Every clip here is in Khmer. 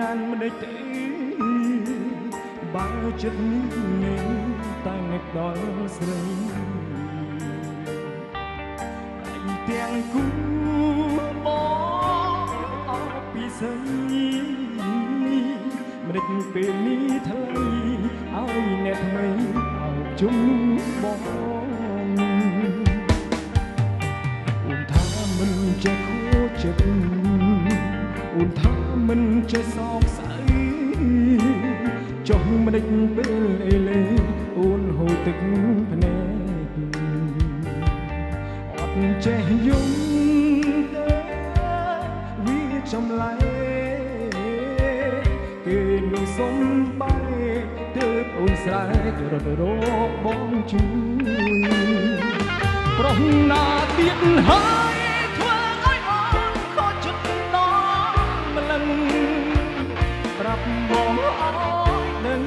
បានម្ដេចទេបើចិត្តនេះតាំងនឹកដល់ស្រីទាំងគូបងអស់ពីស្រីម្ដេចពេលនេះថ្លៃឲ្យអ្នកថ្មីអោបជុំបងអូនថាមិនចេះខូចចិត្តអូនថាមិនចេះសោកស្អីចុះម្ដេចពេលអេលេអូនហូរទឹកភ្នែកអត់ចេះយំទេវាចម្លែកគេនឹងសុំបែកទើបអូនស្រែករត់រកបងជួយប្រុសណាទៀតហើយធ្វើឲ្យអូនខកចិត្តដល់ម្លឹងប្រាប់បងអើយដឹង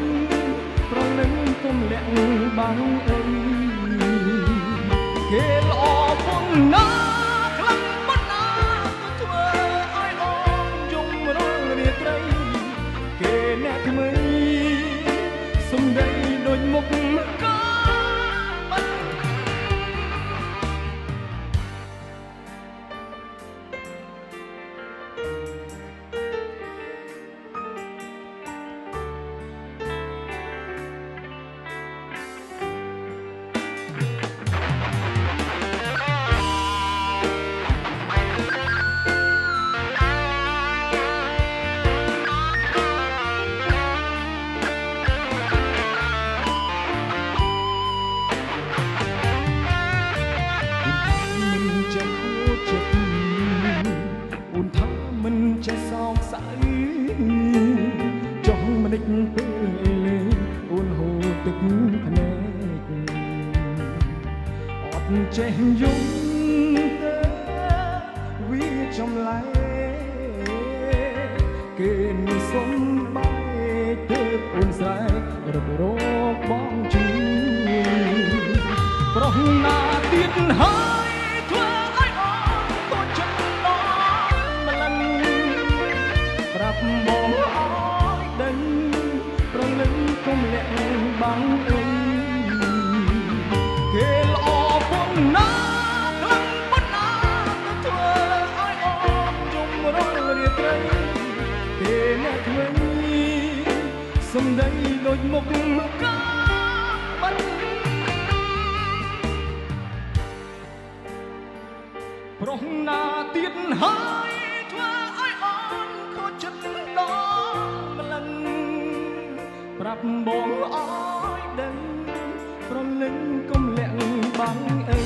ប្រលឹងកុំលាក់បាំងអីគេល្អប៉ុណ្ណាខ្លាំងប៉ុណ្ណាក៏ធ្វើឲ្យអូនយំរងរាត្រីគេអ្នកថ្មីសំដីដូចមុខកាបាត់ចេះសោកស្អីចុះម្ដេចពេលអេលេអូនហូរទឹកភ្នែកអត់ចេះយំទេវាចម្លែកគេនឹងសុំបែកទើបអូនស្រែករត់រកបងជួយប្រុសណាទៀតហើយធ្វើឲ្យអូនខកចិត្តប្រាប់បងអើយដឹងប្រលឹងកុំលាក់បាំងអីគេល្អប៉ុណ្ណាខ្លាំងប៉ុណ្ណាក៏ធ្វើឲ្យអូនយំរងរាត្រីគេអ្នកថ្មីសំដីដូចមុខកាបាត់ប្រុសណាទៀតហើយធ្វើឲ្យអូនខូចចិត្តដល់ម្លឹងប្រាប់បងអើយដឹងប្រលឹងកុំលាក់បាំងអី